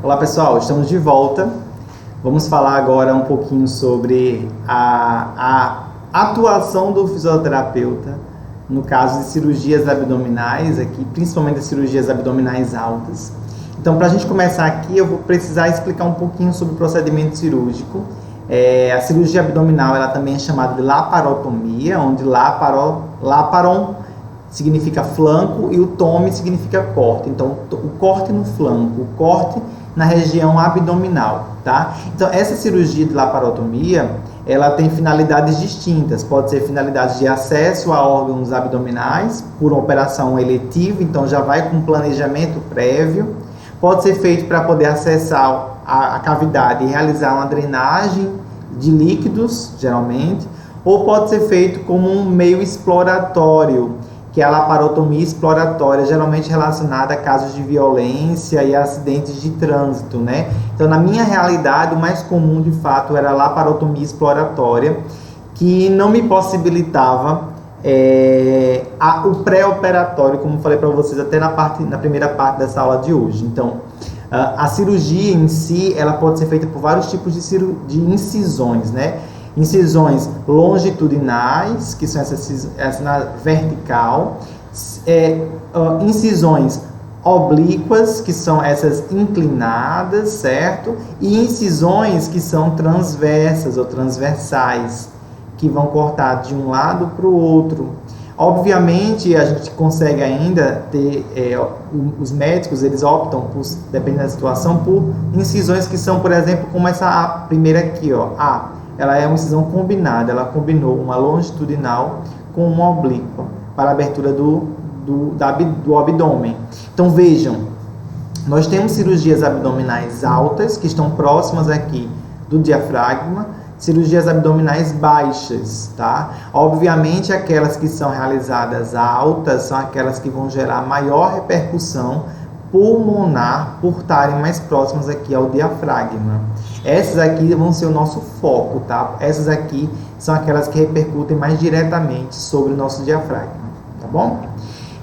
Olá pessoal, estamos de volta. Vamos falar agora um pouquinho sobre a atuação do fisioterapeuta no caso de cirurgias abdominais, aqui, principalmente as cirurgias abdominais altas. Então, para a gente começar aqui, eu vou precisar explicar um pouquinho sobre o procedimento cirúrgico. A cirurgia abdominal ela também é chamada de laparotomia, onde laparon significa flanco e o tome significa corte. Então, o corte no flanco, o corte na região abdominal, tá? Então, essa cirurgia de laparotomia, ela tem finalidades distintas. Pode ser finalidades de acesso a órgãos abdominais por uma operação eletiva, então já vai com planejamento prévio. Pode ser feito para poder acessar a cavidade e realizar uma drenagem de líquidos, geralmente, ou pode ser feito como um meio exploratório, que é a laparotomia exploratória, geralmente relacionada a casos de violência e acidentes de trânsito, né? Então, na minha realidade, o mais comum, de fato, era a laparotomia exploratória, que não me possibilitava o pré-operatório, como falei para vocês até na primeira parte dessa aula de hoje. Então, a cirurgia em si, ela pode ser feita por vários tipos de incisões, né? Incisões longitudinais, que são essa na vertical, incisões oblíquas, que são essas inclinadas, certo? E incisões que são transversas ou transversais, que vão cortar de um lado para o outro. Obviamente, a gente consegue ainda ter, os médicos, eles optam, dependendo da situação, por incisões que são, por exemplo, como essa primeira aqui, ó, ela é uma incisão combinada, ela combinou uma longitudinal com uma oblíqua para a abertura do abdômen. Então vejam, nós temos cirurgias abdominais altas, que estão próximas aqui do diafragma, cirurgias abdominais baixas, tá? Obviamente aquelas que são realizadas altas são aquelas que vão gerar maior repercussão pulmonar por estarem mais próximas aqui ao diafragma. Essas aqui vão ser o nosso foco, tá? Essas aqui são aquelas que repercutem mais diretamente sobre o nosso diafragma, tá bom?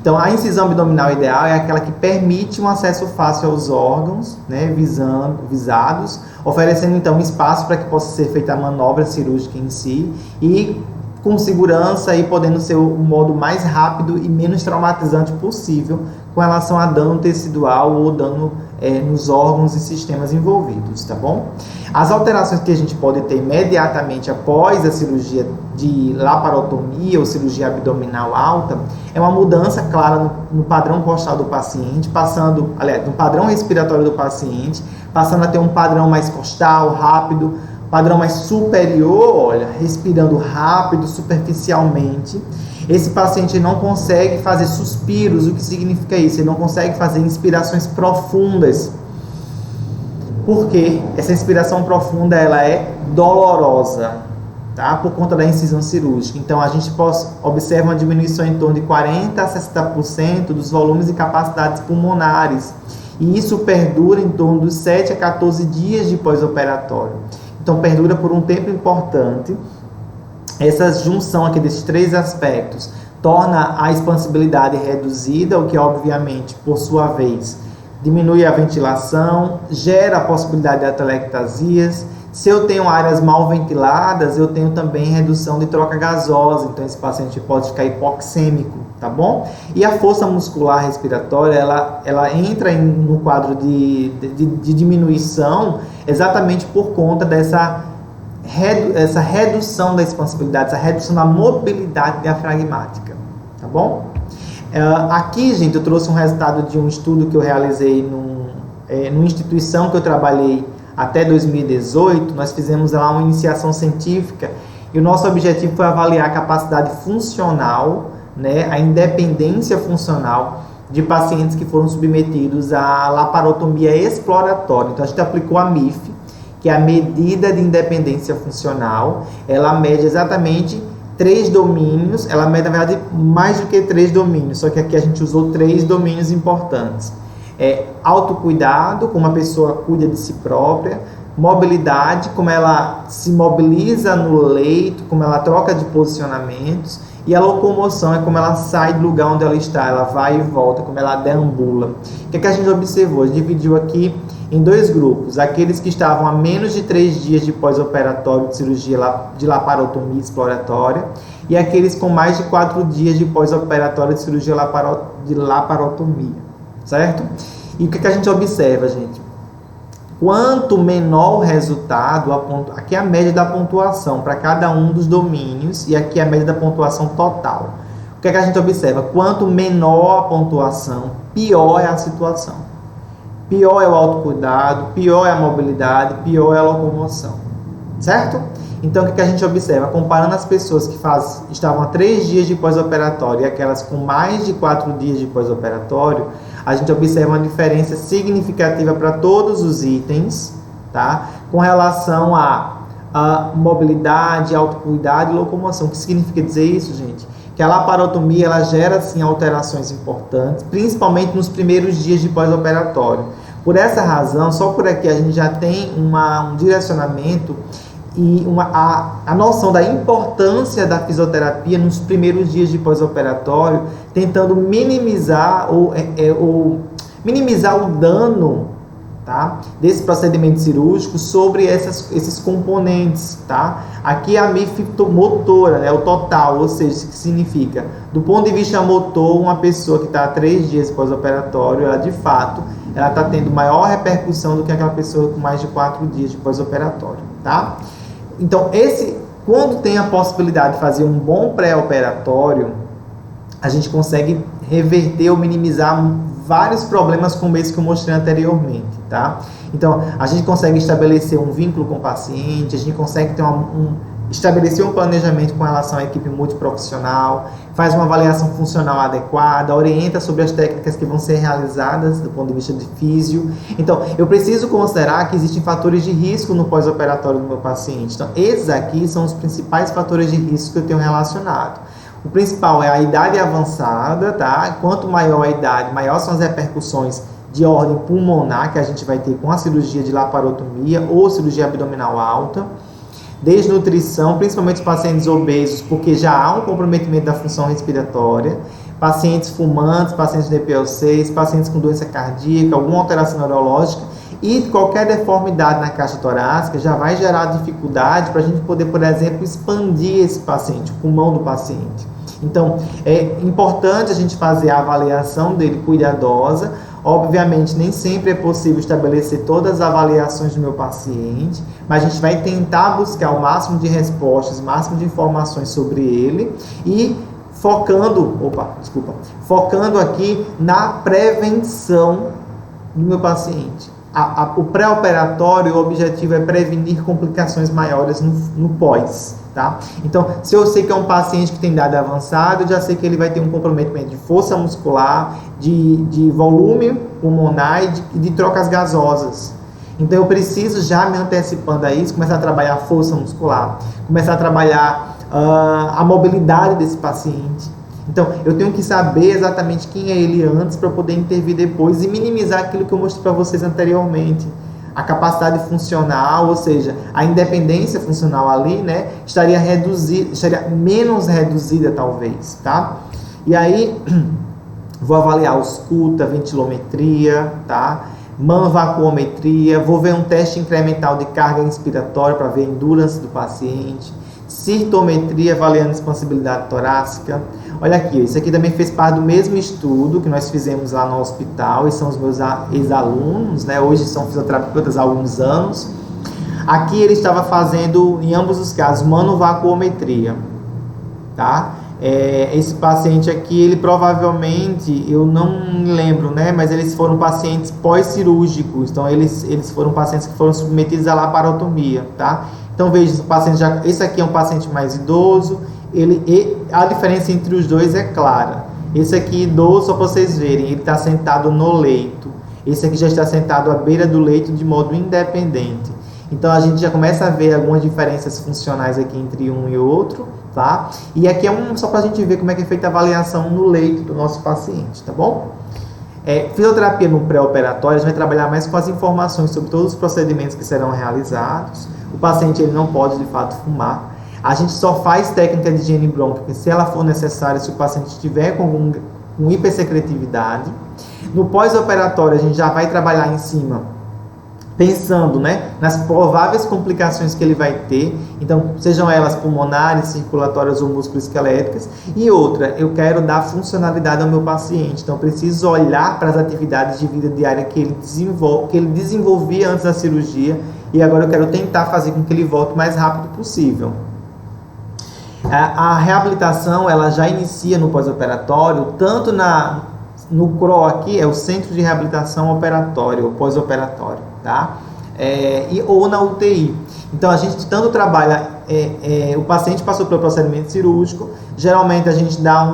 Então, a incisão abdominal ideal é aquela que permite um acesso fácil aos órgãos, né, visados, oferecendo então espaço para que possa ser feita a manobra cirúrgica em si e com segurança e podendo ser o modo mais rápido e menos traumatizante possível com relação a dano tecidual ou dano nos órgãos e sistemas envolvidos, tá bom? As alterações que a gente pode ter imediatamente após a cirurgia de laparotomia ou cirurgia abdominal alta é uma mudança clara no padrão costal do paciente, no padrão respiratório do paciente, passando a ter um padrão mais costal, rápido, padrão mais superior, olha, respirando rápido, superficialmente. Esse paciente não consegue fazer suspiros. O que significa isso? Ele não consegue fazer inspirações profundas. Porque essa inspiração profunda ela é dolorosa, tá? Por conta da incisão cirúrgica. Então, a gente observa uma diminuição em torno de 40% a 60% dos volumes e capacidades pulmonares. E isso perdura em torno dos 7 a 14 dias de pós-operatório. Então, perdura por um tempo importante. Essa junção aqui desses três aspectos torna a expansibilidade reduzida, o que obviamente, por sua vez, diminui a ventilação, gera a possibilidade de atelectasias. Se eu tenho áreas mal ventiladas, eu tenho também redução de troca gasosa, então esse paciente pode ficar hipoxêmico, tá bom? E a força muscular respiratória, ela entra no quadro de diminuição exatamente por conta dessa redução da expansibilidade, essa redução da mobilidade diafragmática, tá bom? Aqui, gente, eu trouxe um resultado de um estudo que eu realizei numa instituição que eu trabalhei até 2018. Nós fizemos lá uma iniciação científica e o nosso objetivo foi avaliar a capacidade funcional, né, a independência funcional de pacientes que foram submetidos à laparotomia exploratória. Então, a gente aplicou a MIF, que é a medida de independência funcional. Ela mede exatamente 3 domínios, ela mede, na verdade, mais do que 3 domínios, só que aqui a gente usou 3 domínios importantes. Autocuidado, como a pessoa cuida de si própria, mobilidade, como ela se mobiliza no leito, como ela troca de posicionamentos, e a locomoção é como ela sai do lugar onde ela está, ela vai e volta, como ela deambula. O que é que a gente observou? A gente dividiu aqui em 2 grupos, aqueles que estavam a menos de 3 dias de pós-operatório de cirurgia de laparotomia exploratória e aqueles com mais de 4 dias de pós-operatório de cirurgia de laparotomia, certo? E o que a gente observa, gente? Quanto menor o resultado, aqui é a média da pontuação para cada um dos domínios e aqui é a média da pontuação total. O que a gente observa? Quanto menor a pontuação, pior é a situação. Pior é o autocuidado, pior é a mobilidade, pior é a locomoção, certo? Então, o que a gente observa? Comparando as pessoas que estavam a 3 dias de pós-operatório e aquelas com mais de 4 dias de pós-operatório, a gente observa uma diferença significativa para todos os itens, tá? Com relação a mobilidade, autocuidado e locomoção. O que significa dizer isso, gente? Que a laparotomia ela gera, sim, alterações importantes, principalmente nos primeiros dias de pós-operatório. Por essa razão, só por aqui a gente já tem um direcionamento e a noção da importância da fisioterapia nos primeiros dias de pós-operatório, tentando minimizar minimizar o dano, tá, desse procedimento cirúrgico sobre esses componentes, tá? Aqui a motora, né, o total, ou seja, isso que significa, do ponto de vista motor, uma pessoa que está a 3 dias pós-operatório, ela de fato, ela está tendo maior repercussão do que aquela pessoa com mais de 4 dias de pós-operatório, tá? Então, quando tem a possibilidade de fazer um bom pré-operatório, a gente consegue reverter ou minimizar vários problemas como esse que eu mostrei anteriormente, tá? Então, a gente consegue estabelecer um vínculo com o paciente, a gente consegue ter estabelecer um planejamento com relação à equipe multiprofissional, faz uma avaliação funcional adequada, orienta sobre as técnicas que vão ser realizadas do ponto de vista de físio. Então, eu preciso considerar que existem fatores de risco no pós-operatório do meu paciente. Então, esses aqui são os principais fatores de risco que eu tenho relacionado. O principal é a idade avançada, tá? Quanto maior a idade, maior são as repercussões de ordem pulmonar que a gente vai ter com a cirurgia de laparotomia ou cirurgia abdominal alta. Desnutrição, principalmente os pacientes obesos, porque já há um comprometimento da função respiratória. Pacientes fumantes, pacientes de DPL6, pacientes com doença cardíaca, alguma alteração neurológica e qualquer deformidade na caixa torácica já vai gerar dificuldade para a gente poder, por exemplo, expandir esse paciente, o pulmão do paciente. Então, é importante a gente fazer a avaliação dele cuidadosa. Obviamente, nem sempre é possível estabelecer todas as avaliações do meu paciente, mas a gente vai tentar buscar o máximo de respostas, o máximo de informações sobre ele e focando aqui na prevenção do meu paciente. O pré-operatório, o objetivo é prevenir complicações maiores no pós, tá? Então, se eu sei que é um paciente que tem idade avançada, eu já sei que ele vai ter um comprometimento de força muscular, de volume pulmonar e de trocas gasosas. Então, eu preciso, já me antecipando a isso, começar a trabalhar a força muscular, começar a trabalhar a mobilidade desse paciente. Então, eu tenho que saber exatamente quem é ele antes para poder intervir depois e minimizar aquilo que eu mostrei para vocês anteriormente. A capacidade funcional, ou seja, a independência funcional ali, né, estaria menos reduzida talvez, tá? E aí, vou avaliar ausculta, ventilometria, tá? Manovacuometria, vou ver um teste incremental de carga inspiratória para ver a endurance do paciente, cirtometria avaliando expansibilidade torácica. Olha aqui, isso aqui também fez parte do mesmo estudo que nós fizemos lá no hospital, e são os meus ex-alunos, né? Hoje são fisioterapeutas há alguns anos. Aqui ele estava fazendo, em ambos os casos, manovacuometria, tá? Esse paciente aqui, ele provavelmente, eu não me lembro, né? Mas eles foram pacientes pós-cirúrgicos, então eles foram pacientes que foram submetidos à laparotomia, tá? Então veja, esse aqui é um paciente mais idoso, a diferença entre os dois é clara. Esse aqui idoso, só para vocês verem, ele está sentado no leito. Esse aqui já está sentado à beira do leito de modo independente. Então a gente já começa a ver algumas diferenças funcionais aqui entre um e outro, tá? E aqui é só para a gente ver como é que é feita a avaliação no leito do nosso paciente, tá bom? Fisioterapia no pré-operatório, a gente vai trabalhar mais com as informações sobre todos os procedimentos que serão realizados. O paciente ele não pode, de fato, fumar. A gente só faz técnica de higiene brônquica se ela for necessária, se o paciente estiver com hipersecretividade. No pós-operatório, a gente já vai trabalhar em cima pensando, né, nas prováveis complicações que ele vai ter, então, sejam elas pulmonares, circulatórias ou musculoesqueléticas. E outra, eu quero dar funcionalidade ao meu paciente, então, eu preciso olhar para as atividades de vida diária que ele desenvolvia antes da cirurgia, e agora eu quero tentar fazer com que ele volte o mais rápido possível. A reabilitação, ela já inicia no pós-operatório, tanto no CRO aqui, é o Centro de Reabilitação Operatório, ou pós-operatório, tá? Ou na UTI. Então, a gente tanto trabalha, o paciente passou pelo procedimento cirúrgico, geralmente a gente dá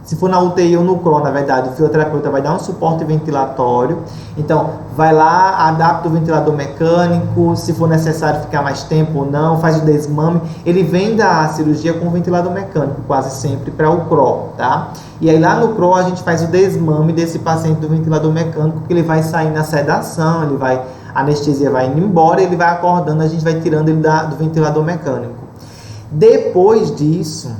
se for na UTI ou no CRO, na verdade, o fisioterapeuta vai dar um suporte ventilatório. Então, vai lá, adapta o ventilador mecânico, se for necessário ficar mais tempo ou não, faz o desmame. Ele vem da cirurgia com o ventilador mecânico, quase sempre, para o CRO, tá? E aí lá no CRO a gente faz o desmame desse paciente do ventilador mecânico, que ele vai sair na sedação, a anestesia vai indo embora, ele vai acordando, a gente vai tirando ele do ventilador mecânico. Depois disso,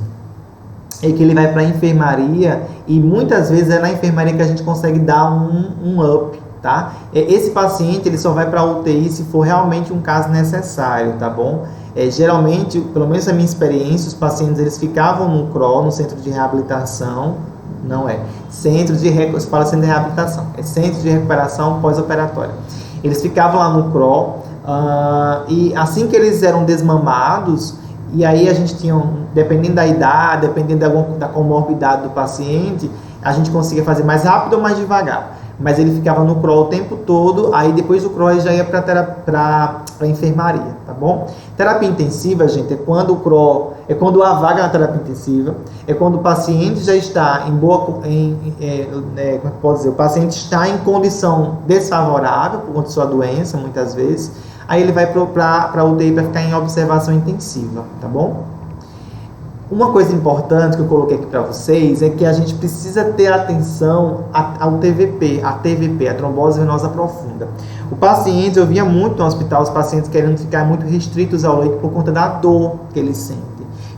é que ele vai para a enfermaria, e muitas vezes é na enfermaria que a gente consegue dar um up, tá? Esse paciente, ele só vai para a UTI se for realmente um caso necessário, tá bom? Geralmente, pelo menos na minha experiência, os pacientes, eles ficavam no CRO, no Centro de Reabilitação, não é Centro de Reabilitação, é Centro de Recuperação Pós-Operatória. Eles ficavam lá no CRO, e assim que eles eram desmamados, e aí a gente tinha, dependendo da idade, dependendo da comorbidade do paciente, a gente conseguia fazer mais rápido ou mais devagar. Mas ele ficava no CRO o tempo todo, aí depois do CRO ele já ia para a enfermaria, tá bom? Terapia intensiva, gente, é quando há vaga na terapia intensiva, é quando o paciente já está como é que pode dizer? O paciente está em condição desfavorável por conta de sua doença, muitas vezes. Aí ele vai para a UTI para ficar em observação intensiva, tá bom? Uma coisa importante que eu coloquei aqui para vocês é que a gente precisa ter atenção ao TVP, a trombose venosa profunda. O paciente, eu via muito no hospital os pacientes querendo ficar muito restritos ao leito por conta da dor que eles sentem.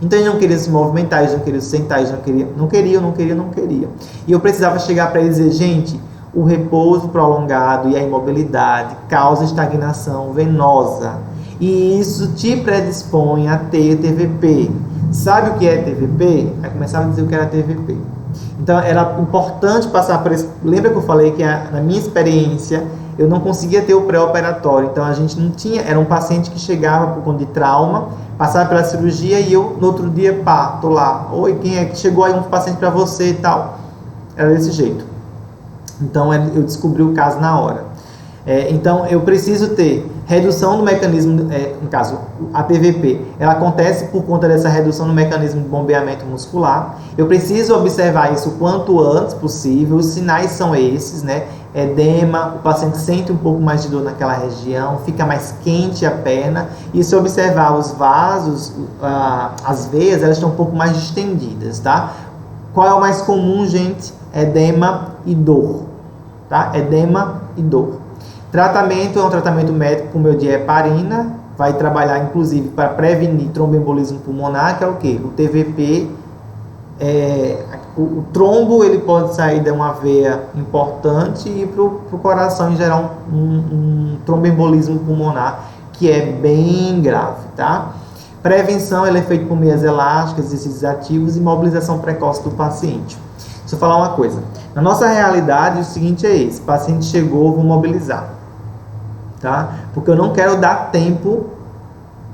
Então, eles não queriam se movimentar, eles não queriam sentar, eles não queriam. E eu precisava chegar para eles e dizer, gente, o repouso prolongado e a imobilidade causa estagnação venosa. E isso te predispõe a ter TVP. Sabe o que é TVP? Aí começava a dizer o que era TVP. Então, era importante passar por isso. Lembra que eu falei que na minha experiência, eu não conseguia ter o pré-operatório. Então, a gente não tinha... Era um paciente que chegava por conta de trauma, passava pela cirurgia e eu, no outro dia, tô lá. Oi, quem é que chegou aí um paciente para você e tal? Era desse jeito. Então, eu descobri o caso na hora. Então, eu preciso ter redução do mecanismo, no caso, a TVP, ela acontece por conta dessa redução no mecanismo de bombeamento muscular. Eu preciso observar isso o quanto antes possível. Os sinais são esses, né? Edema, o paciente sente um pouco mais de dor naquela região, fica mais quente a perna. E se observar os vasos, as veias, elas estão um pouco mais distendidas, tá? Qual é o mais comum, gente? Edema e dor, tá? Edema e dor. Tratamento é um tratamento médico por meio de heparina, vai trabalhar inclusive para prevenir tromboembolismo pulmonar, que é o quê? O TVP, o trombo ele pode sair de uma veia importante e ir para o coração e gerar um tromboembolismo pulmonar, que é bem grave, tá? Prevenção ela é feita por meias elásticas, exercícios ativos e mobilização precoce do paciente. Deixa eu falar uma coisa. Na nossa realidade, o seguinte é esse. O paciente chegou, vou mobilizar. Tá? Porque eu não quero dar tempo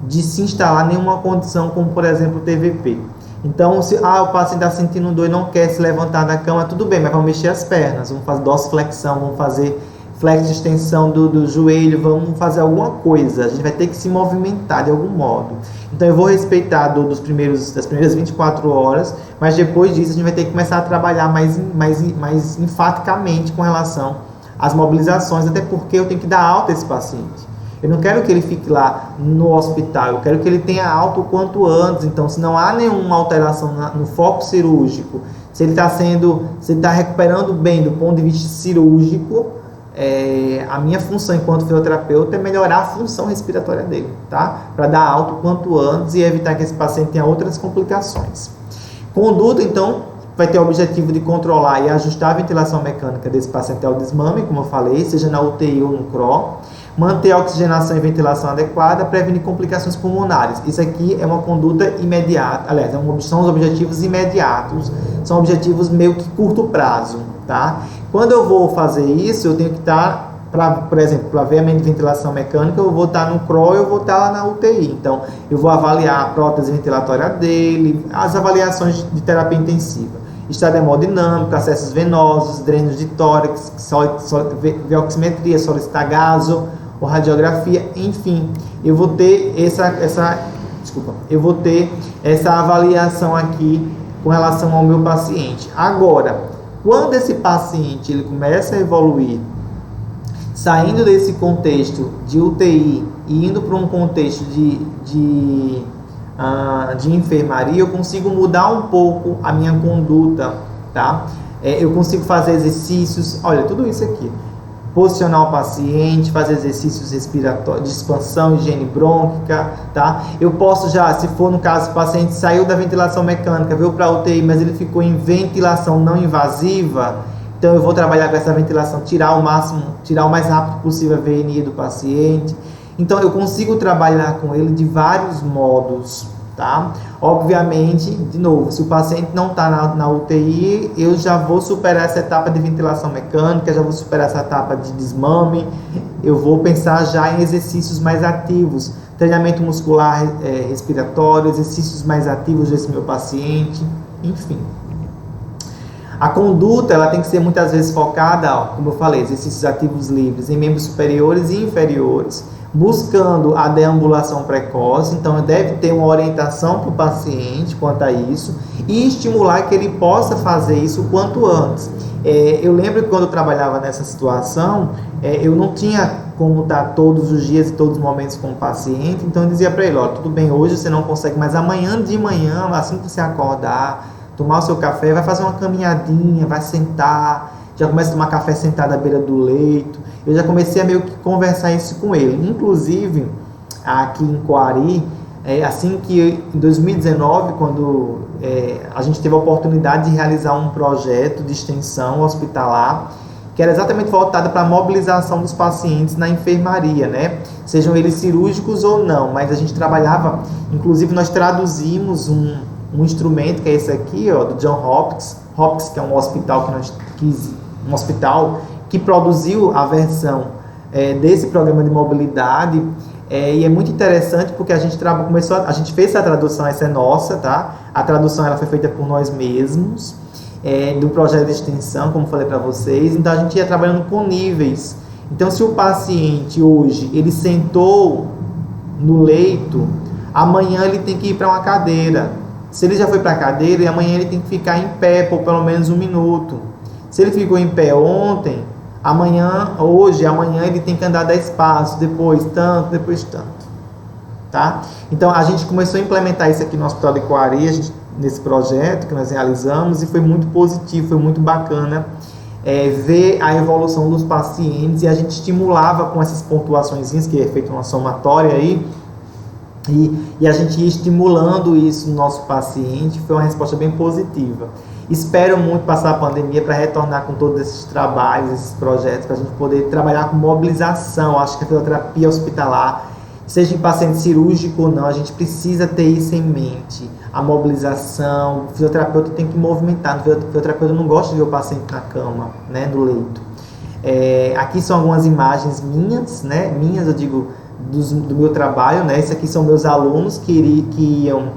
de se instalar nenhuma condição, como, por exemplo, o TVP. Então, se o paciente está sentindo dor e não quer se levantar da cama, tudo bem, mas vamos mexer as pernas. Vamos fazer dorsiflexão, vamos fazer flex de extensão do joelho, vamos fazer alguma coisa. A gente vai ter que se movimentar de algum modo. Então, eu vou respeitar a dor das primeiras 24 horas, mas depois disso a gente vai ter que começar a trabalhar mais enfaticamente com relação às mobilizações, até porque eu tenho que dar alta a esse paciente. Eu não quero que ele fique lá no hospital, eu quero que ele tenha alta o quanto antes. Então, se não há nenhuma alteração no foco cirúrgico, se ele está recuperando bem do ponto de vista cirúrgico, a minha função enquanto fisioterapeuta é melhorar a função respiratória dele, tá? Para dar alta o quanto antes e evitar que esse paciente tenha outras complicações. Conduta, então, vai ter o objetivo de controlar e ajustar a ventilação mecânica desse paciente ao desmame, como eu falei, seja na UTI ou no CRO. manter a oxigenação e ventilação adequada, prevenir complicações pulmonares. Isso aqui é uma conduta imediata, aliás, são os objetivos imediatos, são objetivos meio que curto prazo, tá? Quando eu vou fazer isso, eu tenho que estar, por exemplo, para ver a minha ventilação mecânica, eu vou estar no CRO, eu vou estar lá na UTI. Então, eu vou avaliar a prótese ventilatória dele, as avaliações de terapia intensiva. Estado hemodinâmico, acessos venosos, drenos de tórax, veoximetria, solicitar gaso, ou radiografia, enfim, eu vou ter essa avaliação aqui com relação ao meu paciente. Agora, quando esse paciente ele começa a evoluir, saindo desse contexto de UTI e indo para um contexto de enfermaria, eu consigo mudar um pouco a minha conduta, tá? Eu consigo fazer exercícios, olha, tudo isso aqui. Posicionar o paciente, fazer exercícios respiratórios, de expansão, higiene brônquica, tá? Eu posso já, se for no caso, o paciente saiu da ventilação mecânica, veio para a UTI, mas ele ficou em ventilação não invasiva, então eu vou trabalhar com essa ventilação, tirar o mais rápido possível a VNI do paciente. Então eu consigo trabalhar com ele de vários modos, tá? Obviamente, de novo, se o paciente não está na UTI, eu já vou superar essa etapa de ventilação mecânica, já vou superar essa etapa de desmame, eu vou pensar já em exercícios mais ativos, treinamento muscular respiratório, exercícios mais ativos desse meu paciente, enfim. A conduta, ela tem que ser muitas vezes focada, como eu falei, exercícios ativos livres em membros superiores e inferiores, buscando a deambulação precoce, então deve ter uma orientação para o paciente quanto a isso e estimular que ele possa fazer isso o quanto antes. Eu lembro que quando eu trabalhava nessa situação, eu não tinha como estar todos os dias e todos os momentos com o paciente, então eu dizia para ele, tudo bem, hoje você não consegue, mas amanhã de manhã, assim que você acordar, tomar o seu café, vai fazer uma caminhadinha, vai sentar, já começa a tomar café sentado à beira do leito. Eu já comecei a meio que conversar isso com ele. Inclusive, aqui em Coari, assim que em 2019, quando a gente teve a oportunidade de realizar um projeto de extensão hospitalar, que era exatamente voltado para a mobilização dos pacientes na enfermaria, né? Sejam eles cirúrgicos ou não, mas a gente trabalhava, inclusive nós traduzimos um instrumento, que é esse aqui, do John Hopkins, que é um hospital que produziu a versão desse programa de mobilidade, e é muito interessante porque a gente fez essa tradução, essa é nossa, tá? A tradução ela foi feita por nós mesmos, do projeto de extensão, como falei para vocês, então a gente ia trabalhando com níveis. Então, se o paciente hoje, ele sentou no leito, amanhã ele tem que ir para uma cadeira. Se ele já foi para a cadeira, e amanhã ele tem que ficar em pé por pelo menos 1 minuto. Se ele ficou em pé ontem, amanhã ele tem que andar 10 passos, depois tanto. Tá? Então, a gente começou a implementar isso aqui no Hospital de Coari, nesse projeto que nós realizamos, e foi muito positivo, foi muito bacana ver a evolução dos pacientes, e a gente estimulava com essas pontuaçõezinhas, que é feita uma somatória aí, e a gente ia estimulando isso no nosso paciente. Foi uma resposta bem positiva. Espero muito passar a pandemia para retornar com todos esses trabalhos, esses projetos, para a gente poder trabalhar com mobilização. Acho que a fisioterapia hospitalar, seja em paciente cirúrgico ou não, a gente precisa ter isso em mente. A mobilização, o fisioterapeuta tem que movimentar. O fisioterapeuta não gosta de ver o paciente na cama, né, no leito. Aqui são algumas imagens minhas, né, eu digo, do meu trabalho, né? Esses aqui são meus alunos que iam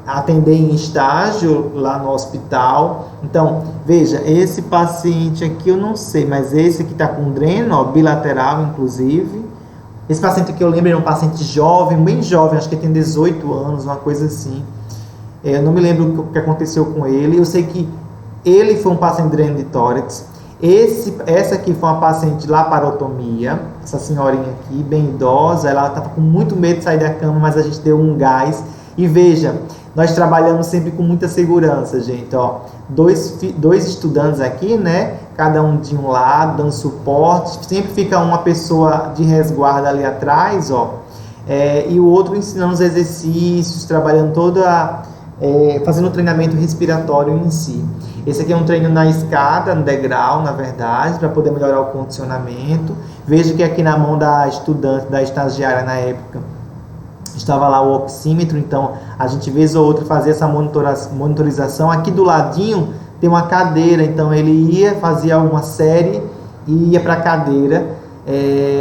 atender em estágio lá no hospital. Então, veja, esse paciente aqui eu não sei, mas esse aqui está com dreno, bilateral, inclusive. Esse paciente aqui eu lembro, é um paciente jovem, bem jovem, acho que tem 18 anos, uma coisa assim. Eu não me lembro o que aconteceu com ele. Eu sei que ele foi um paciente de dreno de tórax. Essa aqui foi uma paciente de laparotomia, essa senhorinha aqui, bem idosa, ela estava com muito medo de sair da cama, mas a gente deu um gás. E veja, nós trabalhamos sempre com muita segurança, gente, dois estudantes aqui, né, cada um de um lado, dando suporte, sempre fica uma pessoa de resguardo ali atrás, e o outro ensinando os exercícios, trabalhando fazendo o treinamento respiratório em si. Esse aqui é um treino na escada, no degrau, na verdade, para poder melhorar o condicionamento. Vejo que aqui na mão da estudante, da estagiária na época, estava lá o oxímetro, então a gente vez ou outra fazia essa monitorização. Aqui do ladinho tem uma cadeira, então ele ia, fazia alguma série e ia para a cadeira.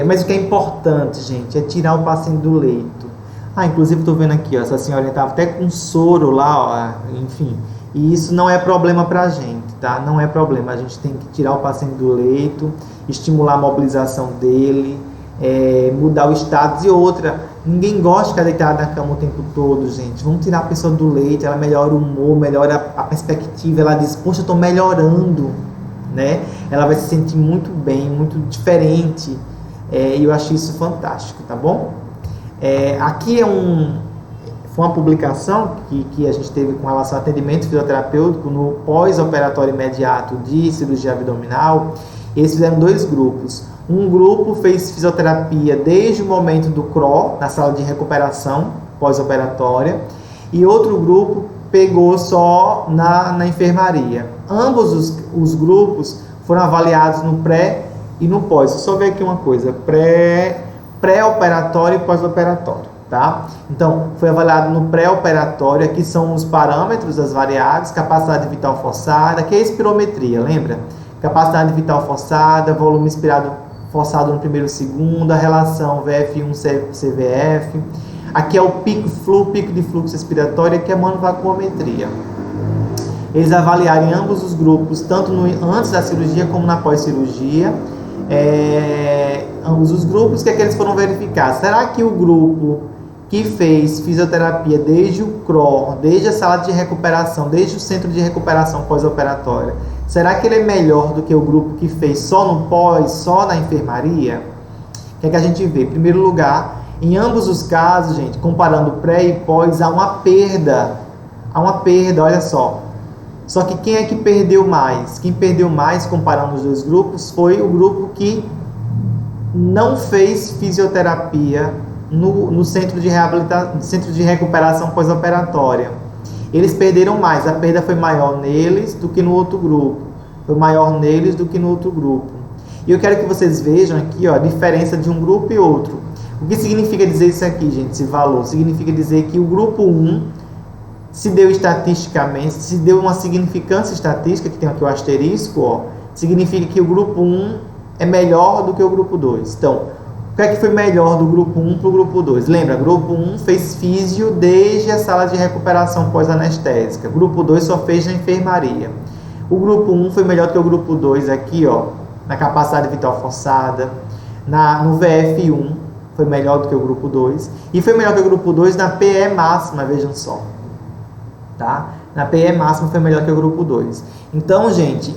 Mas o que é importante, gente, é tirar o paciente do leito. Inclusive estou vendo aqui, ó, essa senhora estava até com soro lá, ó, enfim. E isso não é problema para a gente, tá? Não é problema. A gente tem que tirar o paciente do leito, estimular a mobilização dele, mudar o status. E outra, ninguém gosta de ficar deitado na cama o tempo todo, gente. Vamos tirar a pessoa do leito, ela melhora o humor, melhora a perspectiva. Ela diz, poxa, eu estou melhorando, né? Ela vai se sentir muito bem, muito diferente. E eu acho isso fantástico, tá bom? Aqui foi uma publicação que a gente teve com relação ao atendimento fisioterapêutico no pós-operatório imediato de cirurgia abdominal. Eles fizeram 2 grupos. Um grupo fez fisioterapia desde o momento do CRO, na sala de recuperação pós-operatória, e outro grupo pegou só na enfermaria. Ambos os grupos foram avaliados no pré e no pós. Só ver aqui uma coisa, pré-operatório e pós-operatório. Tá? Então, foi avaliado no pré-operatório. Aqui são os parâmetros das variáveis: capacidade vital forçada, que é a espirometria, lembra? Capacidade vital forçada, volume inspirado forçado no primeiro e segundo, a relação VF1-CVF. Aqui é o pico de fluxo expiratório, que é a manovacuometria. Eles avaliaram em ambos os grupos, tanto antes da cirurgia como na pós-cirurgia. Ambos os grupos, que é que eles foram verificar? Será que o grupo que fez fisioterapia desde o CRO, desde a sala de recuperação, desde o centro de recuperação pós-operatória, será que ele é melhor do que o grupo que fez só no pós, só na enfermaria? O que é que a gente vê? Em primeiro lugar, em ambos os casos, gente, comparando pré e pós, há uma perda, olha só. Só que quem é que perdeu mais? Quem perdeu mais, comparando os 2 grupos, foi o grupo que não fez fisioterapia no centro de reabilitação, centro de recuperação pós-operatória. Eles perderam mais, a perda foi maior neles do que no outro grupo. E eu quero que vocês vejam aqui, ó, a diferença de um grupo e outro. O que significa dizer isso aqui, gente, esse valor? Significa dizer que o grupo 1 se deu estatisticamente, se deu uma significância estatística, que tem aqui o asterisco, ó, significa que o grupo 1 é melhor do que o grupo 2. Então, o que é que foi melhor do grupo 1 para o grupo 2? Lembra, grupo 1 fez físio desde a sala de recuperação pós-anestésica. Grupo 2 só fez na enfermaria. O grupo 1 foi melhor do que o grupo 2 aqui, ó, na capacidade vital forçada, no VF1 foi melhor do que o grupo 2. E foi melhor que o grupo 2 na PE máxima, vejam só. Tá? Na PE máxima foi melhor que o grupo 2. Então, gente,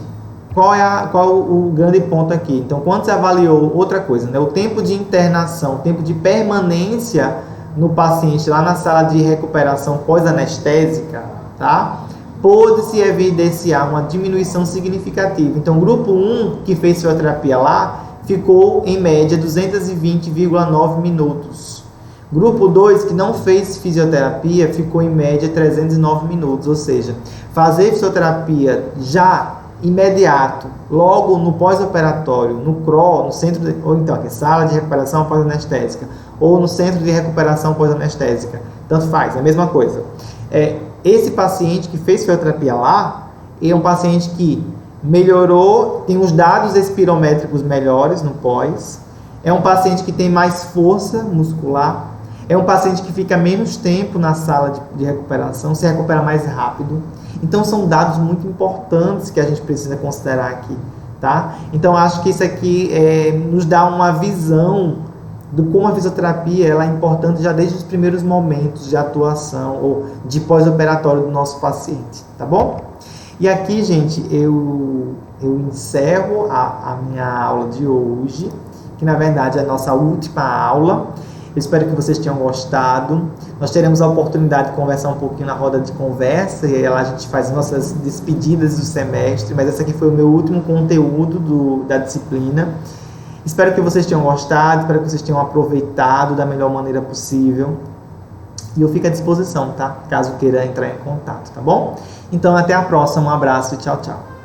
qual o grande ponto aqui? Então, quando você avaliou outra coisa, né? O tempo de internação, o tempo de permanência no paciente lá na sala de recuperação pós-anestésica, tá? Pôde-se evidenciar uma diminuição significativa. Então, o grupo 1, que fez fisioterapia lá, ficou em média 220,9 minutos. Grupo 2, que não fez fisioterapia, ficou em média 309 minutos. Ou seja, fazer fisioterapia já imediato, logo no pós-operatório, no CRO, no centro ou então aqui, sala de recuperação pós-anestésica, ou no centro de recuperação pós-anestésica, tanto faz, é a mesma coisa. Esse paciente que fez fisioterapia lá, é um paciente que melhorou, tem os dados espirométricos melhores no pós, é um paciente que tem mais força muscular, é um paciente que fica menos tempo na sala de recuperação, se recupera mais rápido. Então, são dados muito importantes que a gente precisa considerar aqui, tá? Então, acho que isso aqui nos dá uma visão do como a fisioterapia ela é importante já desde os primeiros momentos de atuação ou de pós-operatório do nosso paciente, tá bom? E aqui, gente, eu encerro a minha aula de hoje, que na verdade é a nossa última aula. Eu espero que vocês tenham gostado. Nós teremos a oportunidade de conversar um pouquinho na roda de conversa, e aí lá a gente faz nossas despedidas do semestre, mas esse aqui foi o meu último conteúdo da disciplina. Espero que vocês tenham gostado, espero que vocês tenham aproveitado da melhor maneira possível. E eu fico à disposição, tá? Caso queira entrar em contato, tá bom? Então, até a próxima. Um abraço e tchau, tchau.